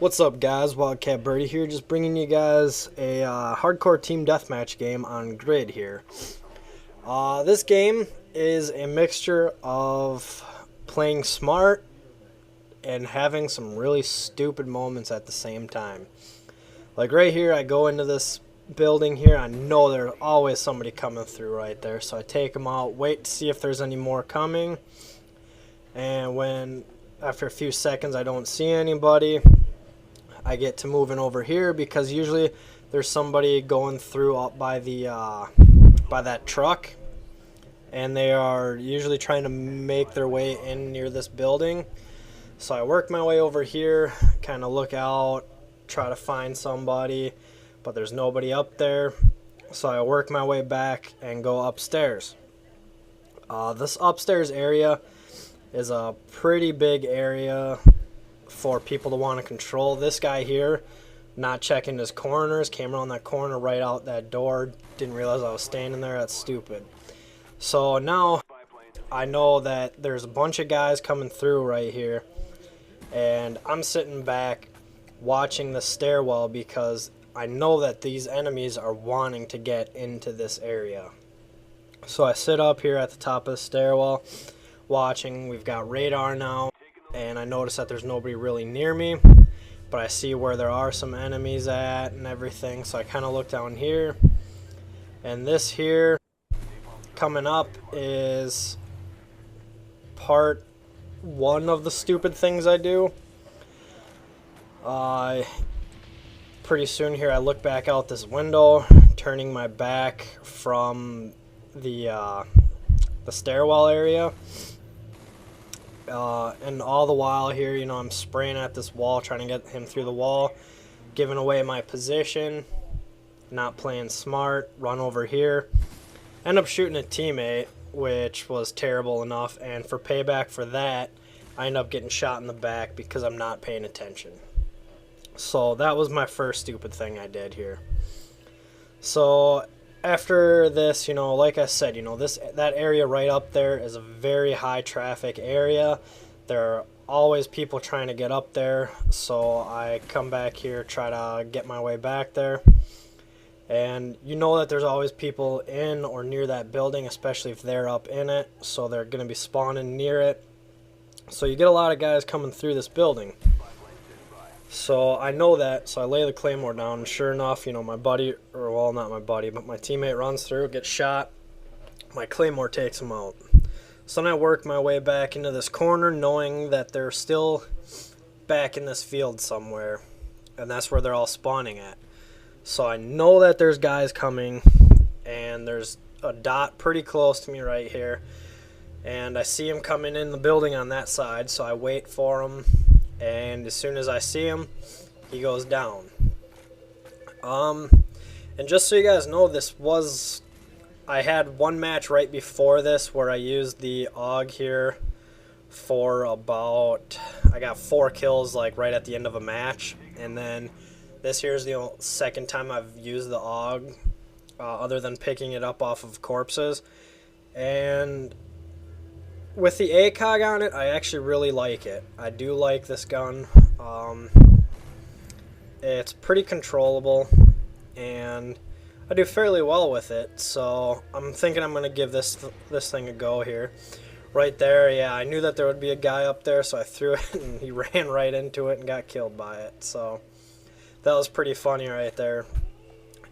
What's up, guys? WildcatBirdie here, just bringing you guys a hardcore team deathmatch game on Grid here. This game is a mixture of playing smart and having some really stupid moments at the same time. Like right here, I go into this building here, I know there's always somebody coming through right there, so I take them out, wait to see if there's any more coming, and when after a few seconds I don't see anybody, I get to moving over here because usually there's somebody going through up by the by that truck, and they are usually trying to make their way in near this building. So I work my way over here, kind of look out, try to find somebody, but there's nobody up there. So I work my way back and go upstairs. This upstairs area is a pretty big area for people to want to control. This guy here, not checking his corners, came around that corner right out that door, didn't realize I was standing there. That's stupid. So now I know that there's a bunch of guys coming through right here, and I'm sitting back watching the stairwell because I know that these enemies are wanting to get into this area. So I sit up here at the top of the stairwell watching. We've got radar now, and I notice that there's nobody really near me, but I see where there are some enemies at and everything. So I kind of look down here, and this here coming up is part one of the stupid things I do. Pretty soon here I look back out this window, turning my back from the stairwell area. And all the while here, you know, I'm spraying at this wall, trying to get him through the wall, giving away my position, not playing smart, run over here, end up shooting a teammate, which was terrible enough, and for payback for that, I end up getting shot in the back because I'm not paying attention. So that was my first stupid thing I did here. So after this, you know, like I said, you know, that area right up there is a very high traffic area. There are always people trying to get up there, so I come back here, try to get my way back there. And you know that there's always people in or near that building, especially if they're up in it, so they're going to be spawning near it. So you get a lot of guys coming through this building. So I know that, so I lay the claymore down, and sure enough, you know, my buddy, or well, not my buddy, but my teammate runs through, gets shot, my claymore takes him out. So then I work my way back into this corner, knowing that they're still back in this field somewhere, and that's where they're all spawning at. So I know that there's guys coming, and there's a dot pretty close to me right here, and I see him coming in the building on that side, so I wait for him. And as soon as I see him, he goes down. And just so you guys know, I had one match right before this where I used the AUG here for about, I got 4 kills like right at the end of a match. And then this here's the second time I've used the AUG, other than picking it up off of corpses. And with the ACOG on it, I actually really like it. I do like this gun. It's pretty controllable, and I do fairly well with it. So I'm thinking I'm going to give this thing a go here. Right there, yeah, I knew that there would be a guy up there, so I threw it, and he ran right into it and got killed by it. So that was pretty funny right there.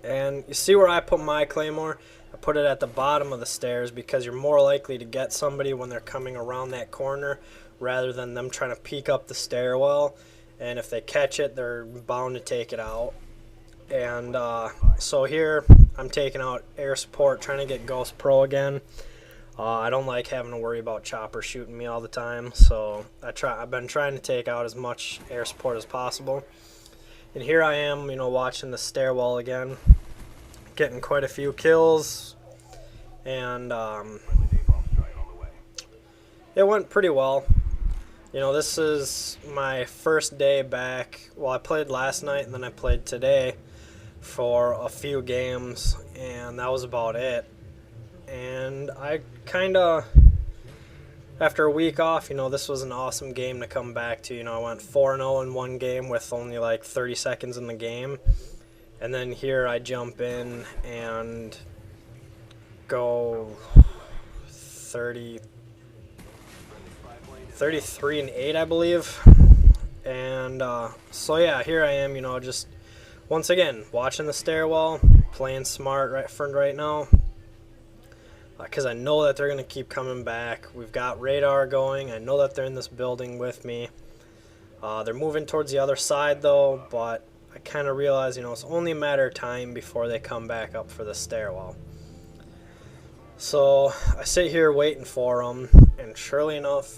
And you see where I put my claymore? I put it at the bottom of the stairs because you're more likely to get somebody when they're coming around that corner rather than them trying to peek up the stairwell. And if they catch it, they're bound to take it out. And so here I'm taking out air support, trying to get Ghost Pro again. I don't like having to worry about choppers shooting me all the time, so I've been trying to take out as much air support as possible. And here I am, you know, watching the stairwell again, getting quite a few kills, and it went pretty well. You know, this is my first day back. Well, I played last night and then I played today for a few games, and that was about it. And I kind of after a week off, this was an awesome game to come back to. I went 4-0 in one game with only like 30 seconds in the game. And then here I jump in and go 33-8, I believe. And so yeah, here I am, just once again watching the stairwell, playing smart right now, because I know that they're going to keep coming back. We've got radar going. I know that they're in this building with me. They're moving towards the other side though, but I kind of realize, it's only a matter of time before they come back up for the stairwell. So I sit here waiting for them, and surely enough,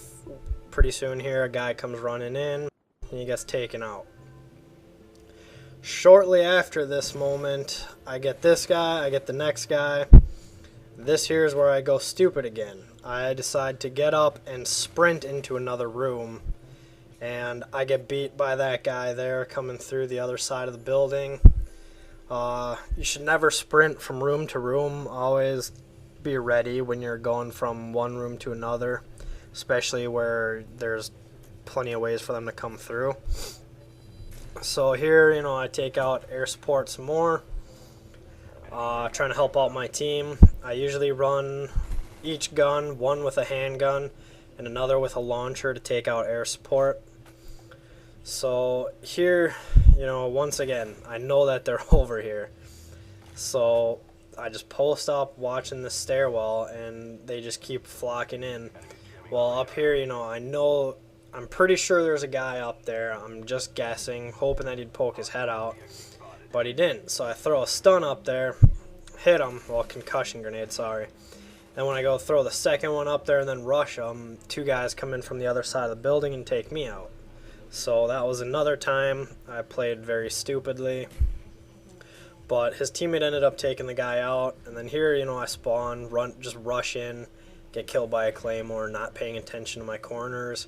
pretty soon here a guy comes running in and he gets taken out. Shortly after this moment, I get this guy, I get the next guy. This here is where I go stupid again. I decide to get up and sprint into another room, and I get beat by that guy there coming through the other side of the building. You should never sprint from room to room. Always be ready when you're going from one room to another, especially where there's plenty of ways for them to come through. So here, I take out air support some more, trying to help out my team. I usually run each gun, one with a handgun and another with a launcher, to take out air support. So here, once again, I know that they're over here. So I just post up watching the stairwell, and they just keep flocking in. Well, up here, I'm pretty sure there's a guy up there. I'm just guessing, hoping that he'd poke his head out, but he didn't. So I throw a stun up there, hit him, well, concussion grenade, sorry. And when I go throw the second one up there and then rush him, two guys come in from the other side of the building and take me out. So that was another time I played very stupidly. But his teammate ended up taking the guy out. And then here, I spawn, just rush in, get killed by a claymore, not paying attention to my corners.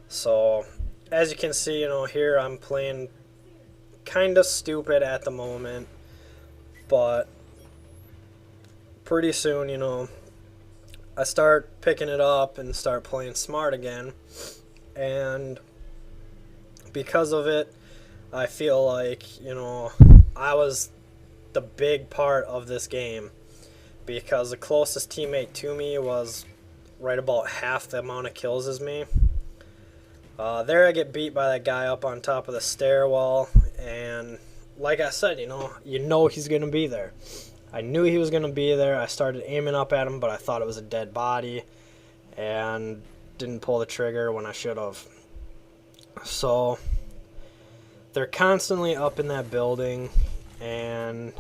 So as you can see, here I'm playing kind of stupid at the moment. But pretty soon, I start picking it up and start playing smart again. And because of it, I feel like, I was the big part of this game, because the closest teammate to me was right about half the amount of kills as me. There I get beat by that guy up on top of the stairwell, and like I said, he's going to be there. I knew he was going to be there. I started aiming up at him, but I thought it was a dead body and didn't pull the trigger when I should have. So they're constantly up in that building, and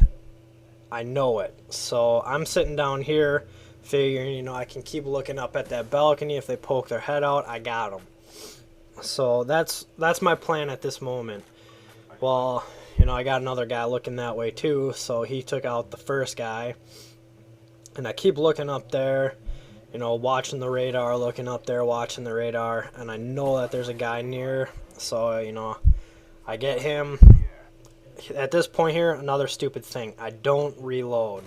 I know it. So I'm sitting down here figuring, I can keep looking up at that balcony. If they poke their head out, I got them. So that's my plan at this moment. Well, I got another guy looking that way too, so he took out the first guy. And I keep looking up there, watching the radar, looking up there, watching the radar, and I know that there's a guy near, so, I get him. At this point here, another stupid thing, I don't reload.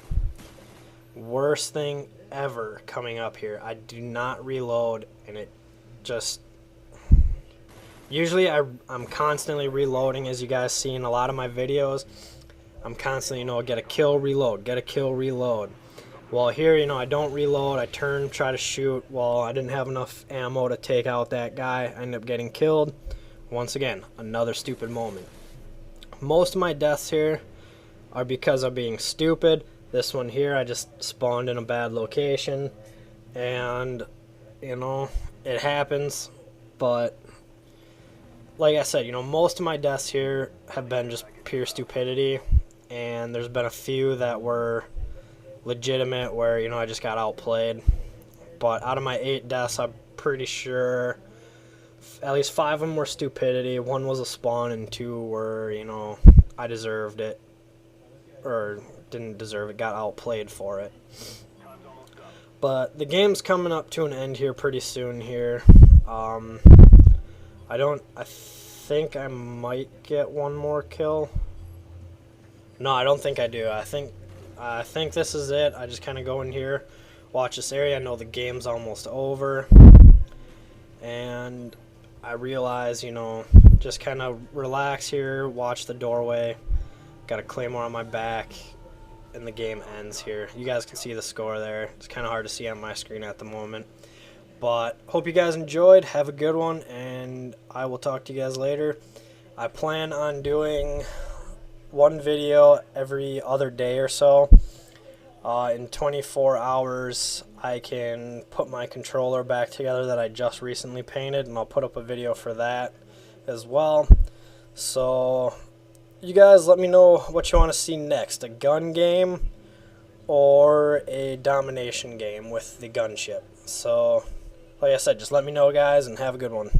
Worst thing ever coming up here. I do not reload, and it just... Usually I'm constantly reloading, as you guys see in a lot of my videos. I'm constantly, get a kill, reload, get a kill, reload. Well, here, I don't reload. I turn, try to shoot. Well, I didn't have enough ammo to take out that guy. I ended up getting killed. Once again, another stupid moment. Most of my deaths here are because of being stupid. This one here, I just spawned in a bad location. And, it happens. But like I said, most of my deaths here have been just pure stupidity, and there's been a few that were legitimate where, I just got outplayed. But out of my 8 deaths, I'm pretty sure at least 5 of them were stupidity. 1 was a spawn, and 2 were, I deserved it, or didn't deserve it, got outplayed for it. But the game's coming up to an end here pretty soon here. I think I might get one more kill. No, I don't think I do. I think this is it. I just kind of go in here, watch this area. I know the game's almost over. and I realize, just kind of relax here, watch the doorway. Got a claymore on my back, and the game ends here. You guys can see the score there. It's kind of hard to see on my screen at the moment. But hope you guys enjoyed. Have a good one, and I will talk to you guys later. I plan on doing one video every other day or so. In 24 hours, I can put my controller back together that I just recently painted, and I'll put up a video for that as well. So you guys let me know what you want to see next, a gun game or a domination game with the gunship. So like I said, just let me know, guys, and have a good one.